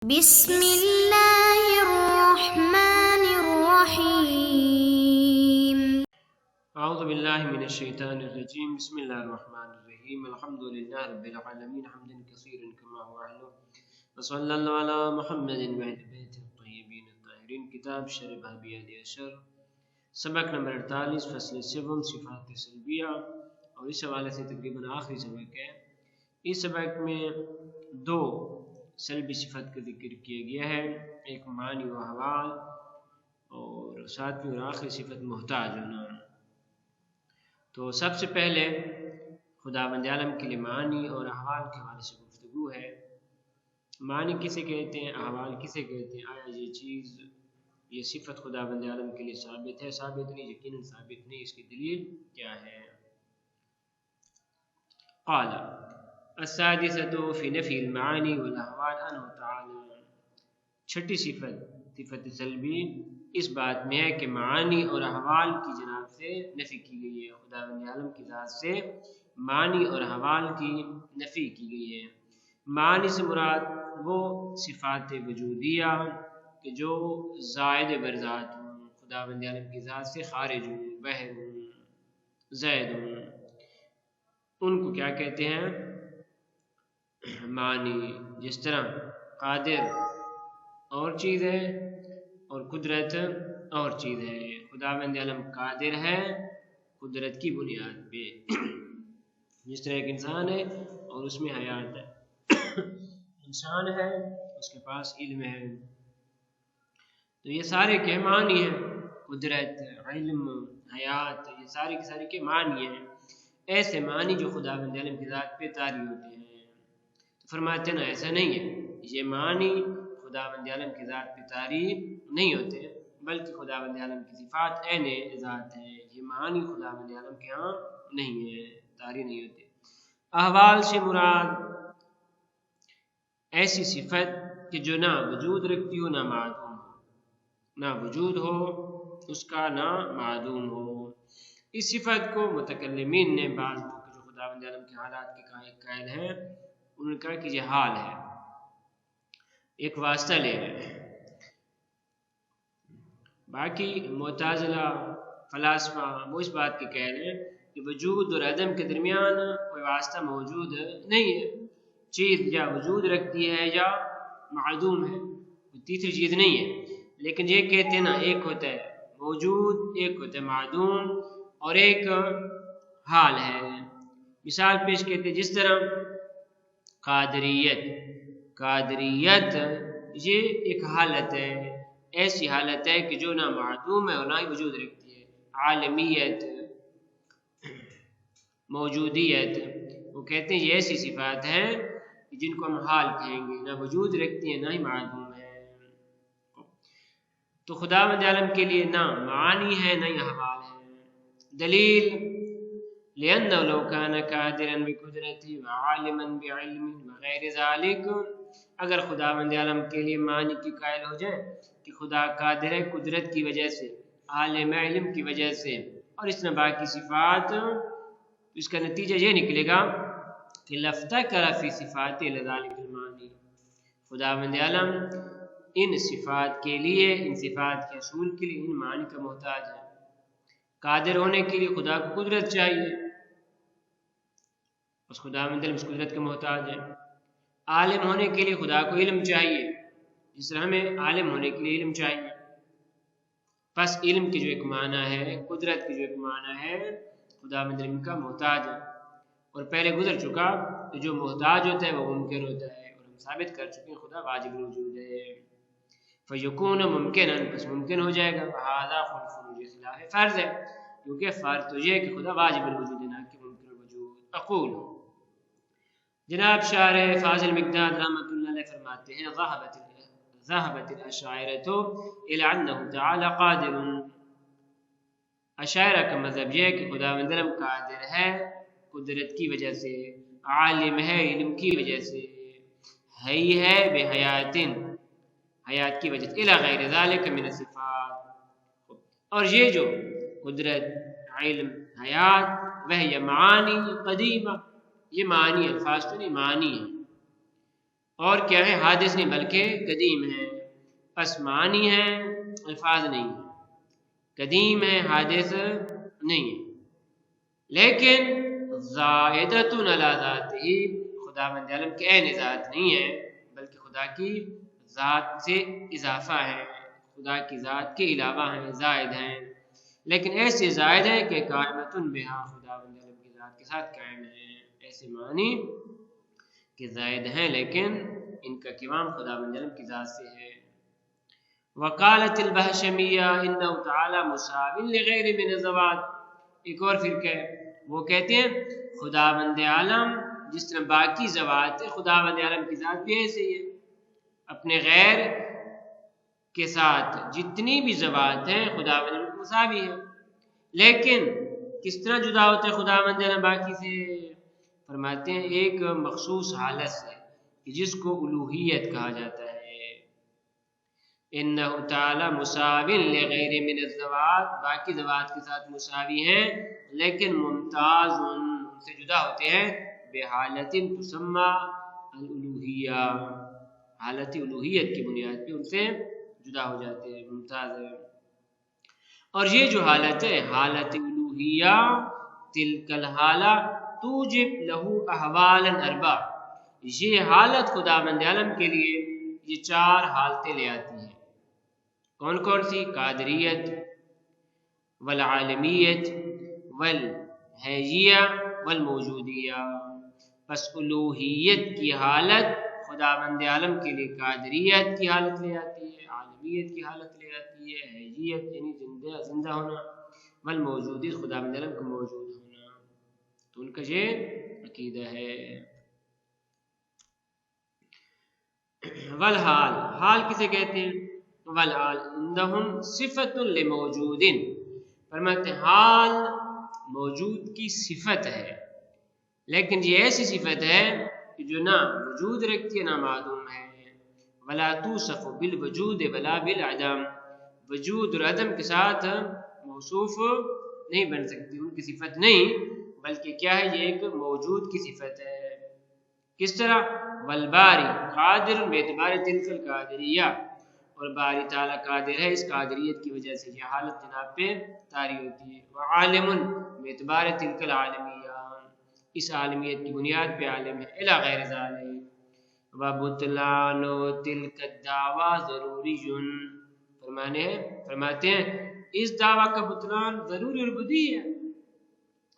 بسم اللہ الرحمن الرحیم۔ اعوذ باللہ من الشیطان الرجیم، بسم اللہ الرحمن الرحیم، الحمد للہ رب العالمین حمدا کثیرا کما هو اہلہ، وصلی اللہ علی محمد وعلی بیتہ الطیبین الطاہرین۔ کتاب شرح بہبیہ اشر، سبق نمبر 48، فصل سوم، صفات سلبیہ، اور اس حوالے سے تقریباً آخری سبق ہے۔ اس سبق میں دو سلبی صفت کا ذکر کیا گیا ہے، ایک معنی و حوال، اور ساتویں اور آخری صفت محتاج ہونا۔ تو سب سے پہلے خداوند عالم کے لیے معنی اور احوال کے حوالے سے گفتگو ہے۔ معنی کسے کہتے ہیں، احوال کسے کہتے ہیں، آیا یہ چیز، یہ صفت خداوند عالم کے لیے ثابت ہے، ثابت نہیں، یقیناً ثابت نہیں، اس کی دلیل کیا ہے؟ قال السادسۃ فی نفی المعانی والاحوال انہ تعالی، چھٹی صفت سلبی اس بات میں ہے کہ معانی اور احوال کی جناب سے نفی کی گئی ہے، خداوند عالم کی ذات سے معانی اور احوال کی نفی کی گئی ہے۔ معانی سے مراد وہ صفات وجودیہ کہ جو زائد بر ذات ہوں، خداوند عالم کی ذات سے خارج ہوں، بہر ہوں، زائد ہوں، ان کو کیا کہتے ہیں؟ معنی۔ جس طرح قادر اور چیز ہے اور قدرت اور چیز ہے۔ خداوند عالم قادر ہے قدرت کی بنیاد پہ، جس طرح ایک انسان ہے اور اس میں حیات ہے، انسان ہے اس کے پاس علم ہے، تو یہ سارے کے معنی ہیں، قدرت، علم، حیات، یہ ساری کی ساری کے معنی ہیں۔ ایسے معنی جو خداوند عالم کی ذات پہ طاری ہوتے ہیں، تو فرماتے ہیں نا ایسا نہیں ہے، یہ معنی خداوند عالم کی ذات پہ طاری نہیں ہوتے، بلکہ خداوند عالم کی صفات عین ذات ہے، یہ معنی خداوند عالم کے ہاں نہیں ہے، طاری نہیں ہوتے۔ احوال سے مراد ایسی صفت کہ جو نہ وجود رکھتی ہو نہ معدوم ہو، نہ وجود ہو اس کا نہ معدوم ہو۔ اس صفت کو متکلمین نے بعض لوگ جو خداوند عالم کے حالات کے قائل ہیں، انہوں نے کہا کہ یہ حال ہے، ایک واسطہ لے رہے ہیں۔ باقی معتزلہ فلاسفہ وہ اس بات کے کہہ رہے ہیں کہ وجود اور عدم کے درمیان کوئی واسطہ موجود نہیں ہے، چیز یا وجود رکھتی ہے یا معدوم ہے، کوئی تیسری چیز نہیں ہے۔ لیکن یہ کہتے ہیں نا ایک ہوتا ہے موجود، ایک ہوتا ہے معدوم، اور ایک حال ہے۔ مثال پیش کہتے ہیں جس طرح قادریت یہ ایک حالت ہے، ایسی حالت ہے کہ جو نہ معدوم ہے اور نہ ہی وجود رکھتی ہے۔ عالمیت، موجودیت، وہ کہتے ہیں یہ ایسی صفات ہیں جن کو ہم حال کہیں گے، نہ وجود رکھتی ہیں نہ ہی معدوم ہے۔ تو خداوند عالم کے لیے نہ معانی ہے نہ ہی احوال ہے۔ دلیل لأنه لو كان قادرا بقدرته وعالما بعلم وغیر ذلك، اگر خداوند عالم کے لیے معنی کی قائل ہو جائے کہ خدا قادر ہے قدرت کی وجہ سے، عالم علم کی وجہ سے، اور اس نے باقی صفات، اس کا نتیجہ یہ نکلے گا کہ لفتکر فی صفات لذلك المعنی، خداوند عالم ان صفات کے لیے، ان صفات کے اصول کے لیے ان معنی کا محتاج ہے۔ قادر ہونے کے لیے خدا کو قدرت چاہیے، اس خداوند عالم اس قدرت کا محتاج ہے۔ عالم ہونے کے لیے خدا کو علم چاہیے، جس طرح ہمیں عالم ہونے کے لیے علم چاہیے۔ پس علم کی جو ایک معنی ہے، قدرت کی جو ایک معنی ہے، خداوند علم کا محتاج ہے، اور پہلے گزر چکا کہ جو محتاج ہوتا ہے وہ ممکن ہوتا ہے، اور ہم ثابت کر چکے ہیں خدا واجب الوجود ہے۔ فیکون ممکنا، پس ممکن ہو جائے گا، فہذا خلف خلاف فرض ہے، کیونکہ فرض تو یہ ہے کہ خدا واجب الوجود ہے نہ کہ ممکن الوجود۔ اقول، جناب شارح فاضل مقداد رحمۃ اللہ علیہ فرماتے ہیں ذهبت الاشاعرۃ الی انہ تعالی قادر، اشاعرہ کا مذہب یہ ہے کہ خداوند عالم قادر ہے قدرت کی وجہ سے، عالم ہے علم کی وجہ سے، حی ہے بحیات، حیات کی وجہ سے، الی غیر ذلک من الصفات، اور یہ جو قدرت، علم، حیات، وہ معانی قدیمہ، یہ معنی الفاظ تو نہیں، معنی ہے، اور کیا ہے؟ حادث نہیں بلکہ قدیم ہے، پس معنی ہے الفاظ نہیں ہے، قدیم ہے حادث نہیں ہے، لیکن زائدۃ علی ذاتہ، خدا بند عالم کے عین ذات نہیں ہے بلکہ خدا کی ذات سے اضافہ ہے، خدا کی ذات کے علاوہ ہیں، زائد ہیں، لیکن ایسے زائد ہیں کہ قائمۃ بہا، خدا بند عالم کی ذات کے ساتھ قائم ہیں، ایسے معنی کہ زائد ہیں لیکن ان کا قوام خدا بند عالم کی ذات سے ہے۔ وقالت البہشمیہ انہ تعالی مساو لغیر من الذوات، ایک اور فرقہ ہے وہ کہتے ہیں خدا بند عالم جس طرح باقی ذوات ہے، خدا بند عالم کی ذات بھی ایسے ہی ہے، اپنے غیر کے ساتھ جتنی بھی ذوات ہیں خدا بند عالم مساوی ہے، لیکن کس طرح جدا ہوتے ہیں خدا بند عالم باقی سے؟ فرماتے ہیں ایک مخصوص حالت سے جس کو الوہیت کہا جاتا ہے، انہ تعالی مساو لغیر من الذوات، باقی ذوات کے ساتھ مساوی ہیں لیکن ممتاز ان سے جدا ہوتے ہیں بحالت تسمى الالوہیہ، حالت الوہیت کی بنیاد پہ ان سے جدا ہو جاتے ہیں، ممتاز ہے۔ اور یہ جو حالت ہے حالت الوہیہ، تلک الحالہ توجب لہ احوالا اربع، یہ حالت خدا بند عالم کے لیے یہ 4 حالتیں لے آتی ہیں، کون کون سی؟ قادریت والعالمیت والحیجیہ والموجودیہ، پس الوہیت کی حالت خدا بند عالم کے لیے قادریت کی حالت لے آتی ہے، عالمیت کی حالت لے آتی ہے، حیجیت یعنی زندہ ہونا، والموجودیت خدا بند عالم کو موجود ہونا، تو ان کا یہ عقیدہ ہے۔ والحال، حال کسے کہتے ہیں؟ والحال عندہم صفت لموجود، فرماتے ہیں حال موجود کی صفت ہے، لیکن یہ ایسی صفت ہے کہ جو نہ وجود رکھتی ہے نہ معدوم ہے، ولا توصف بالوجود ولا بالعدم، وجود اور عدم کے ساتھ موصوف نہیں بن سکتی، ان کی صفت نہیں بلکہ کیا ہے؟ یہ ایک موجود کی صفت ہے۔ کس طرح؟ والباری قادر باعتبار تلک القادریہ، اور باری تعالیٰ قادر ہے، اس قادریت کی وجہ سے یہ حالت جناب پہ طاری ہوتی ہے۔ وعالم باعتبار تلک العالمیہ، اس عالمیت کی بنیاد پہ عالم ہے، الی غیر ذالک، وبطلان تلک الدعوی ضروری، فرماتے ہیں اس دعویٰ کا بطلان ضروری اور بدیہی ہے،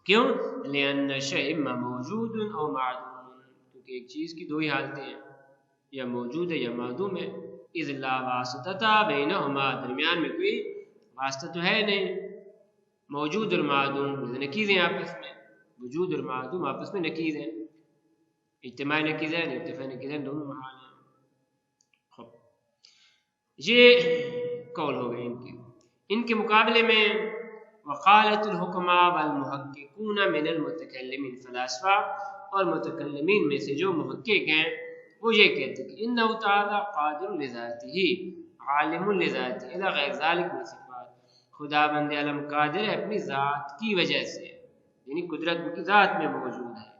کیوں؟ لأن الشیء اما موجود او معدوم، کیونکہ ایک چیز کی 2 ہی حالتیں ہیں، یا موجود ہے یا معدوم ہے، اذ لا واسطہ بینہما، درمیان میں کوئی واسطہ تو ہے نہیں، موجود اور معدوم نقیض ہیں آپس میں، وجود اور معدوم آپس میں نقیض ہیں، اجتماعی نقیض ہے، ارتفاعی نقیض ہے، دونوں محال ہیں۔ یہ قول ہو گئے ان کے مقابلے میں وقالت الحکماء والمحققون من المتکلمین، فلاسفہ اور متکلمین میں سے جو محقق ہیں وہ یہ کہتے ہیں کہ انہ تعالی قادر لذاتہ، عالم لذاتہ، الی غیر ذالک من صفات، خدا بند عالم قادر ہے اپنی ذات کی وجہ سے، یعنی قدرت کی ذات میں موجود ہے،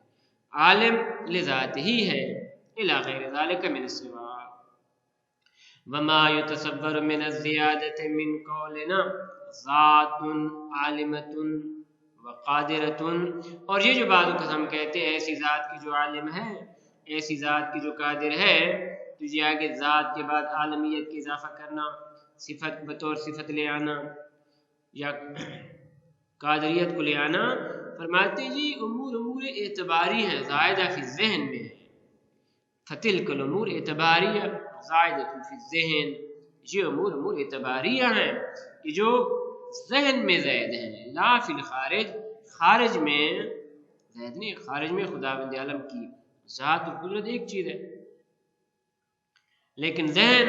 عالم لذاتہ ہی ہے، الی غیر ذالک من الصفات، وما يتصور من الزیادة من قولنا ذات عالمۃ وقادرۃ، اور یہ جو بعض اوقات ہم کہتے ہیں ایسی ذات کی جو عالم ہے، ایسی ذات کی جو قادر ہے، تو یہ آگے ذات کے بعد عالمیت کی اضافہ کرنا، صفت بطور صفت لے آنا یا قادریت کو لے آنا، فرماتے جی امور اعتباری ہیں، زائدہ فی الذہن میں ہے، فتلک الامور اعتباریہ زائدہ فی الذہن، یہ امور اعتباریہ ہیں کہ جو ذہن میں زائد ہیں، لا فی الخارج، خارج میں زائد نہیں، خارج میں خدا بند عالم کی ذات اور قدرت ایک چیز ہے، لیکن ذہن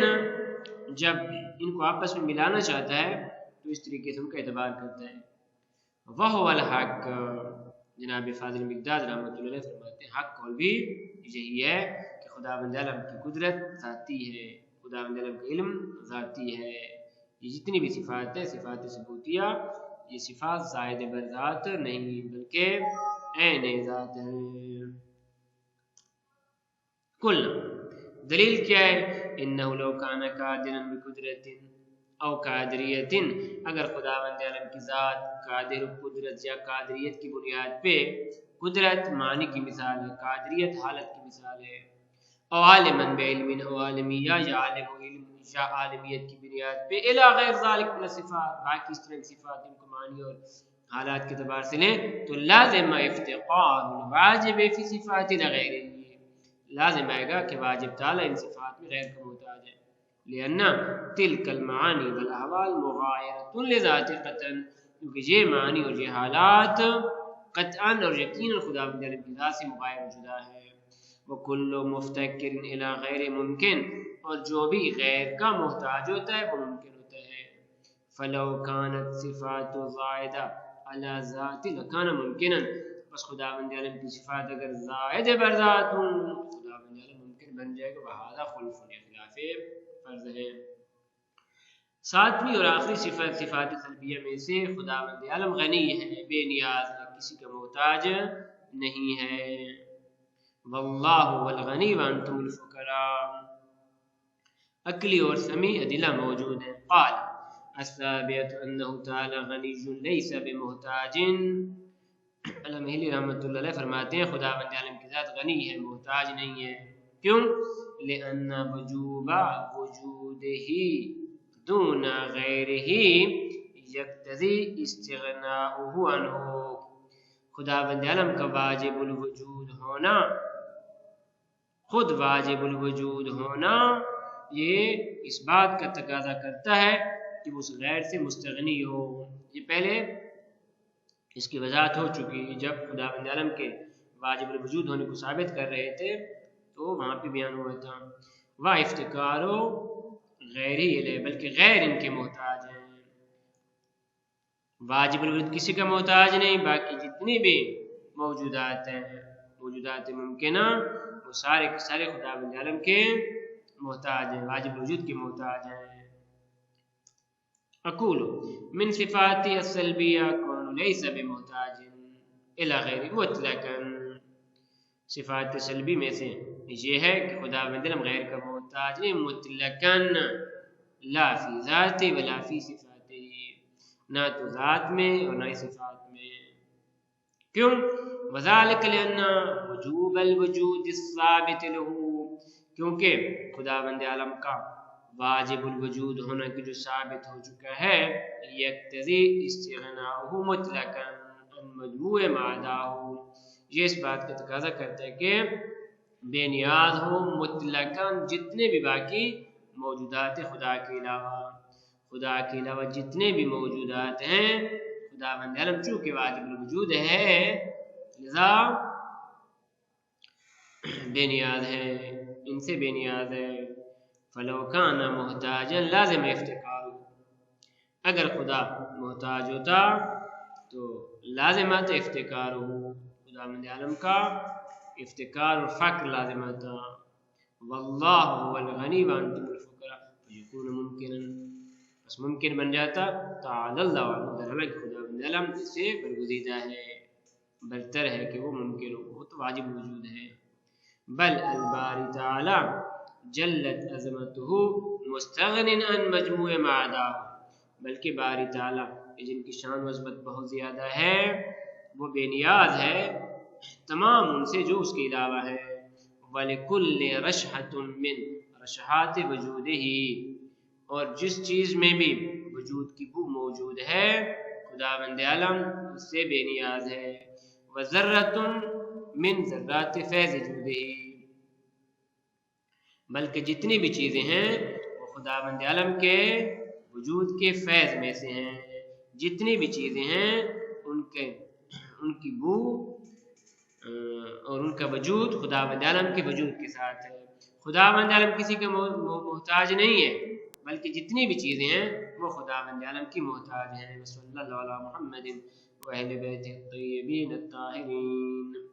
جب ان کو آپس میں ملانا چاہتا ہے تو اس طریقے سے ان کا اعتبار کرتا ہے۔ وَهُوَ الْحَقُّ، جناب فاضل مقداد رحمۃ اللہ علیہ فرماتے ہیں حق قول بھی یہی ہے کہ خدا بند عالم کی قدرت ذاتی ہے، خدا بند عالم کا علم ذاتی ہے، یہ جتنی بھی صفات ہیں صفات ثبوتیہ، یہ صفات زائد بر ذات نہیں بلکہ عین ذات ہیں۔ کل دلیل کیا ہے؟ انہ لو کان قادرا بقدرت او قادریت، اگر خداوند عالم کی ذات قادر قدرت یا قادریت کی بنیاد پہ، قدرت معنی کی مثال ہے، قادریت حالت کی مثال ہے، او عالما بعلم او عالمیہ یا عالم و علم یا عالمیت کی بنیاد پہ، الی غیر ذالک من الصفات، باقی اس طرح کی صفات ان کو معنی اور حالات کے اعتبار سے لیں تو لازم افتقار الواجب فی صفات غیرہ، لازم آئے گا کہ واجب تعالی ان صفات میں غیر کا محتاج ہے، لأن تلک المعانی والاحوال مغایرۃ لذات قطعا، کیونکہ یہ معنی اور یہ حالات قطعا اور یقینا خداوند عالم کی ذات سے مغایر جدا ہے۔ وکل مفتکر الی غیر ممکن، اور جو بھی غیر کا محتاج ہوتا ہے وہ ممکن ہوتا ہے۔ فلو کانت صفات زائدہ علی ذات لکان ممکنا، بس خداوند عالم کی صفات اگر زائد بر ذات ہوں خداوند عالم ممکن بن جائے گا، وہذا خلف اختلاف فرض ہے۔ ساتویں اور آخری صفت صفات سلبیہ میں سے خداوند عالم غنی ہے، بے نیاز ہے، کسی کا محتاج نہیں ہے۔ واللہ هو الغنی وانتم الفقراء، عقلی اور سمیع ادلہ موجود ہیں۔ قال الثابت انہ تعالی غنی لیس بمحتاج، علامہ ہلی رحمۃ اللہ علیہ فرماتے ہیں خداوند عالم کی ذات غنی ہے، محتاج نہیں ہے۔ کیوں؟ لأن وجوب وجودہ دون غیرہ یقتضی استغناؤہ عنہ، خداوند عالم کا واجب الوجود ہونا، خود واجب الوجود ہونا، یہ اس بات کا تقاضا کرتا ہے کہ اس غیر سے مستغنی ہو۔ یہ پہلے اس کی وضاحت ہو چکی، جب خداوند عالم کے واجب الوجود ہونے کو ثابت کر رہے تھے تو وہاں پہ بیان ہوا تھا وا افتقارو غیر ہی لے، بلکہ غیر ان کے محتاج ہیں، واجب الوجود کسی کا محتاج نہیں، باقی جتنی بھی موجودات ہیں، موجودات ممکنہ، وہ سارے کے سارے خداوند عالم کے محتاج ہیں، واجب الوجود کے محتاج ہیں۔ اقول من صفات السلبیہ کون لیس بمحتاج الی غیر مطلقا، صفات سلبی میں سے یہ ہے کہ خداوند عالم غیر کا محتاج نہیں مطلقاً، لا فی ذات ولا فی صفات، نہ تو ذات میں اور نہ صفات میں۔ کیوں؟ وذالک لأن وجوب الوجود الثابت له، کیونکہ خداوند عالم کا واجب الوجود ہونا کی جو ثابت ہو چکا ہے، یقتضی استغناؤہ مطلقاً عن مجموع ما عداہ، یہ اس بات کا تقاضا کرتا ہے کہ بے نیاز ہو مطلقاً جتنے بھی باقی موجودات خدا کے علاوہ، خدا کے علاوہ جتنے بھی موجودات ہیں خداوند عالم چونکہ واجب الوجود ہے لذا بے نیاز ہے، ان سے بے نیاز ہے۔ فلو کان محتاجا لازم افتقار، اگر خدا محتاج ہوتا تو لازم آتا افتقار ہو، خداوند عالم کا افتقار اور فقر لازم آتا۔ واللہ هو الغنی وانتم الفقراء فیکون ممکنا، بس ممکن بن جاتا تعالی اللہ عنہ، در حالانکہ خداوند عالم سے برگزیدہ ہے، برتر ہے کہ وہ ممکن ہو، وہ تو واجب وجود ہے۔ بل الباری تعالی جلت عظمتہ مستغن عن مجموع ما عداہ، بلکہ باری تعالی جن کی شان و عظمت بہت زیادہ ہے وہ بے نیاز ہے تمام ان سے جو اس کے علاوہ ہے۔ وَلِكُلِّ رَشْحَةٌ مِّن رَشْحَاتِ وُجُودِهِ، اور جس چیز میں بھی وجود کی بو موجود ہے خداوند عالم اس سے بے نیاز ہے۔ وَذَرَّةٌ مِّن ذَرَّاتِ فَیضِ وُجُودِهِ، بلکہ جتنی بھی چیزیں ہیں وہ خداوند عالم کے وجود کے فیض میں سے ہیں، جتنی بھی چیزیں ہیں ان کی بو اور ان کا وجود خداوند عالم کے وجود کے ساتھ ہے۔ خداوند عالم کسی کا محتاج نہیں ہے، بلکہ جتنی بھی چیزیں ہیں وہ خداوند عالم کی محتاج ہیں۔ صلی اللہ علیہ محمد و اہل بیتہ الطیبین الطاہرین۔